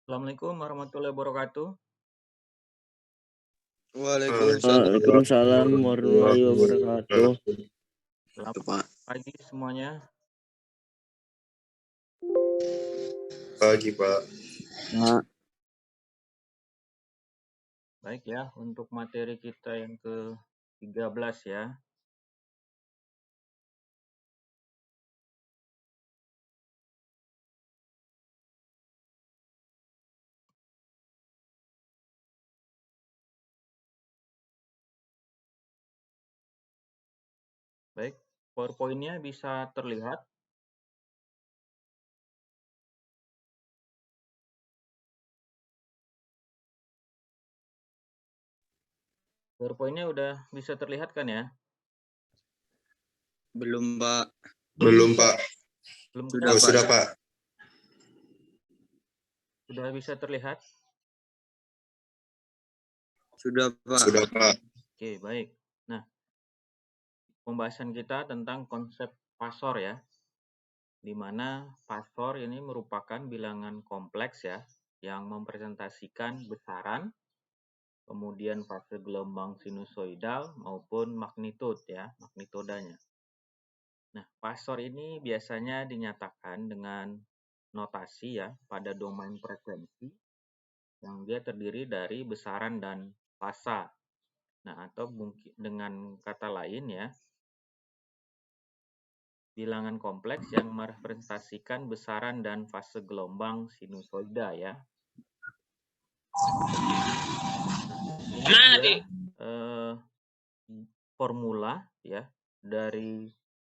Assalamualaikum warahmatullahi wabarakatuh. Waalaikumsalam warahmatullahi wabarakatuh. Selamat pagi semuanya. Pagi, Pak. Nah, Baik ya, untuk materi kita yang ke-13 ya. Baik, PowerPoint-nya bisa terlihat. PowerPoint-nya udah bisa terlihat kan ya? belum Pak. Belum, Pak. Belum Sudah, kelihatan? Pak. Sudah, Pak. Sudah bisa terlihat? Sudah Pak. Sudah, Pak. Oke, baik. Nah, pembahasan kita tentang konsep pasor ya. Di mana pasor ini merupakan bilangan kompleks ya, yang mempresentasikan besaran, kemudian fase gelombang sinusoidal maupun magnitude ya, magnitudanya. Nah, pasor ini biasanya dinyatakan dengan notasi ya pada domain frekuensi yang dia terdiri dari besaran dan fasa. Nah, atau mungkin dengan kata lain ya, bilangan kompleks yang merepresentasikan besaran dan fase gelombang sinusoida ya. Nah, ini dia formula ya dari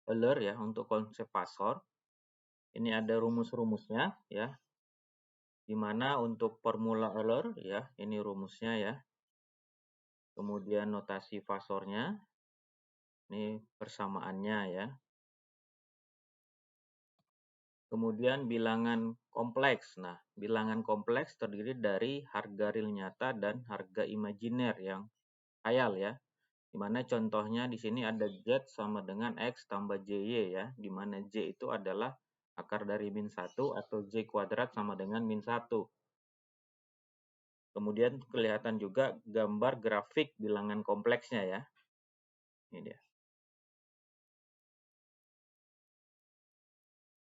Euler ya untuk konsep pasor. Ini ada rumus-rumusnya ya. Di mana untuk formula Euler ya, ini rumusnya ya. Kemudian notasi fasornya. Ini persamaannya ya. Kemudian bilangan kompleks. Nah, bilangan kompleks terdiri dari harga real nyata dan harga imajiner yang khayal ya. Dimana contohnya di sini ada Z sama dengan X tambah JY ya. Dimana J itu adalah akar dari min 1 atau J kuadrat sama dengan min 1. Kemudian kelihatan juga gambar grafik bilangan kompleksnya ya. Ini dia.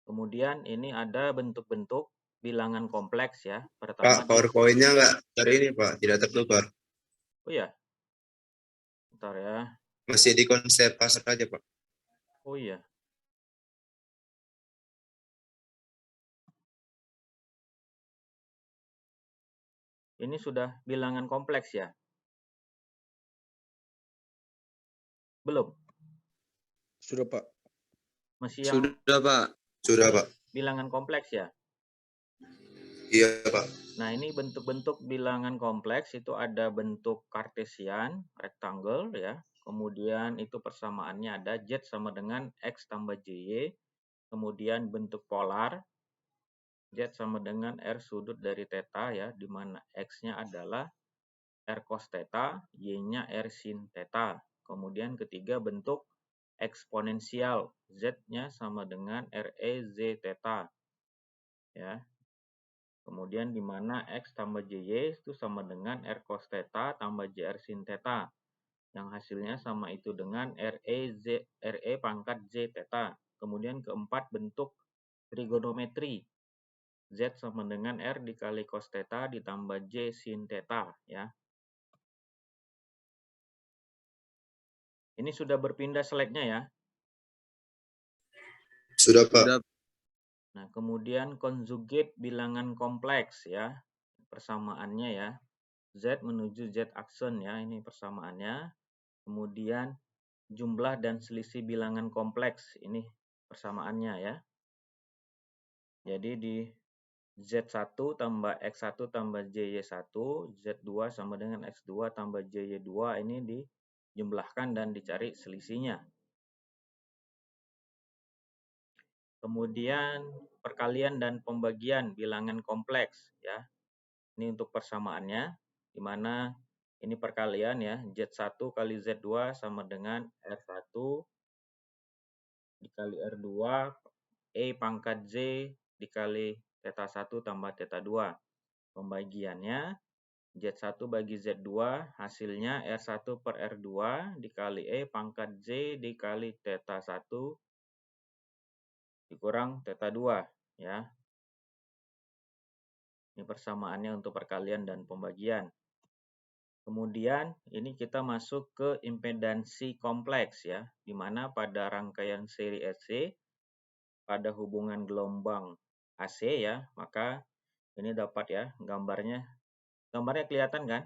Kemudian ini ada bentuk-bentuk bilangan kompleks ya. Pertama, Pak, PowerPoint-nya nggak hari ini, Pak. Tidak tertukar. oh ya, bentar ya. Masih di konsep pasar aja, Pak. Oh iya. Ini sudah bilangan kompleks ya? Belum? Sudah Pak. Masih yang Sudah Pak. Sudah, Pak. bilangan kompleks ya? Iya, Pak. Nah, ini bentuk-bentuk bilangan kompleks itu ada bentuk kartesian, rectangle ya. Kemudian itu persamaannya ada Z sama dengan X tambah JY. Kemudian bentuk polar, Z sama dengan R sudut dari theta ya, di mana X-nya adalah R cos theta, Y-nya R sin theta. Kemudian ketiga bentuk eksponensial, Z-nya sama dengan RE Z theta. Ya. Kemudian di mana X tambah JY itu sama dengan R cos theta tambah JR sin theta. Yang hasilnya sama itu dengan RE pangkat Z theta. Kemudian keempat bentuk trigonometri. Z sama dengan R dikali cos theta ditambah J sin theta ya. Ini sudah berpindah slide-nya ya. Sudah, Pak. Sudah. Nah, kemudian conjugate bilangan kompleks ya. Persamaannya ya. Z menuju Z aksen ya, ini persamaannya. Kemudian jumlah dan selisih bilangan kompleks, ini persamaannya ya. Jadi di Z1 tambah X1 tambah JY1, Z2 sama dengan X2 tambah JY2, ini dijumlahkan dan dicari selisihnya. Kemudian perkalian dan pembagian bilangan kompleks ya. Ini untuk persamaannya, di mana ini perkalian ya, Z1 kali Z2 sama dengan R1 dikali R2 E pangkat Z dikali theta 1 tambah theta 2. Pembagiannya Z1 bagi Z2 hasilnya R1 per R2 dikali E pangkat Z dikali theta 1 dikurang theta 2 ya. Ini persamaannya untuk perkalian dan pembagian. Kemudian ini kita masuk ke impedansi kompleks ya, di mana pada rangkaian seri RC pada hubungan gelombang AC ya, maka ini dapat ya gambarnya. Gambarnya kelihatan kan?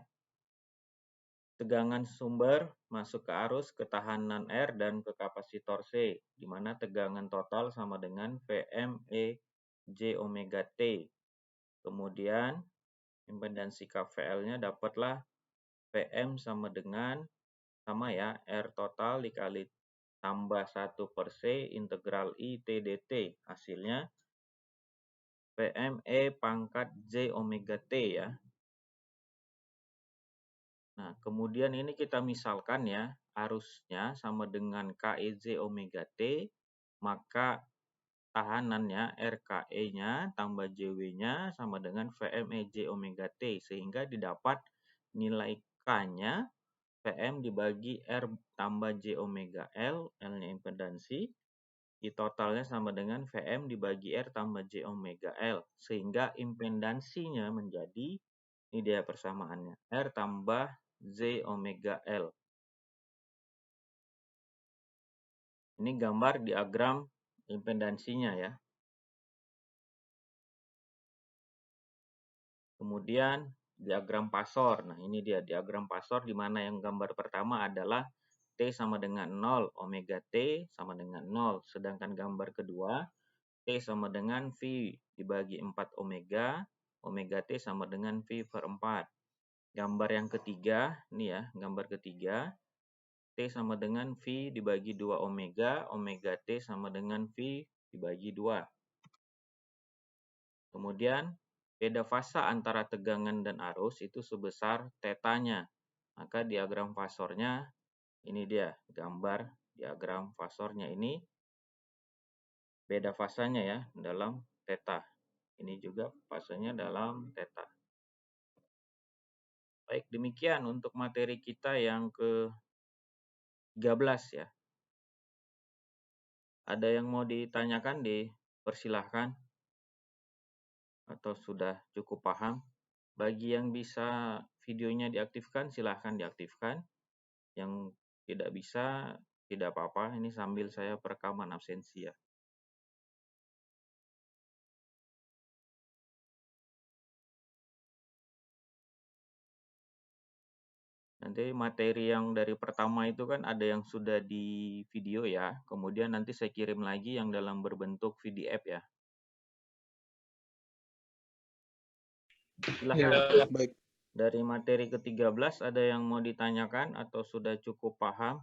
Tegangan sumber masuk ke arus, ketahanan R, dan ke kapasitor C, di mana tegangan total sama dengan VME/J omega T. Kemudian impedansi KVL-nya dapatlah VM sama dengan ya R total dikali tambah 1 per C integral I T dt. Hasilnya VME pangkat J omega T ya. Nah, kemudian ini kita misalkan ya, arusnya sama dengan KEJ omega T, maka tahanannya RKE-nya tambah JW-nya sama dengan VMEJ omega T, sehingga didapat nilai K-nya VM dibagi R tambah J omega L, L-nya impedansi, I totalnya sama dengan VM dibagi R tambah J omega L, sehingga impedansinya menjadi, ini dia persamaannya, R tambah J omega L. Ini gambar diagram impedansinya ya. Kemudian diagram pasor. Nah, ini dia diagram pasor di mana yang gambar pertama adalah T sama dengan 0, omega T sama dengan 0. Sedangkan gambar kedua, T sama dengan V dibagi 4 omega, omega T sama dengan V per 4. Gambar yang ketiga, ini ya, gambar ketiga, T sama dengan V dibagi 2 omega, omega T sama dengan V dibagi 2. Kemudian, beda fasa antara tegangan dan arus itu sebesar tetanya. Maka diagram fasornya, ini dia, gambar diagram fasornya ini, beda fasanya ya, dalam theta. Ini juga fasanya dalam theta. Baik, demikian untuk materi kita yang ke-13 ya. Ada yang mau ditanyakan, dipersilahkan. Atau sudah cukup paham? Bagi yang bisa videonya diaktifkan, silahkan diaktifkan. Yang tidak bisa, tidak apa-apa. Ini sambil saya perekaman absensi ya. Nanti materi yang dari pertama itu kan ada yang sudah di video ya. Kemudian nanti saya kirim lagi yang dalam berbentuk PDF ya. Silahkan. Ya, baik. Dari materi ke-13 ada yang mau ditanyakan atau sudah cukup paham?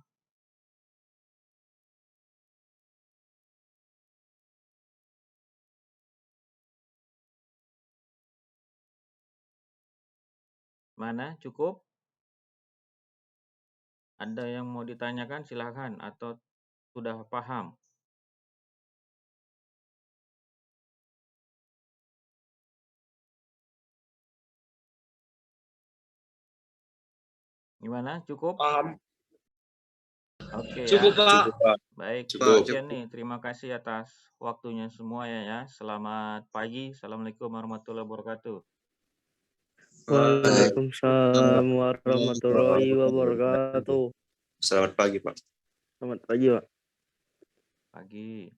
Mana? Cukup? Ada yang mau ditanyakan silahkan atau sudah paham? Gimana? Cukup? Paham. Oke Cukup, ya. Pak. Baik, Cukup. sekian nih. Terima kasih atas waktunya semua ya. Selamat pagi. Assalamualaikum warahmatullahi wabarakatuh. Waalaikumsalam warahmatullahi wabarakatuh. Selamat pagi, Pak. Selamat pagi, Pak. Pagi.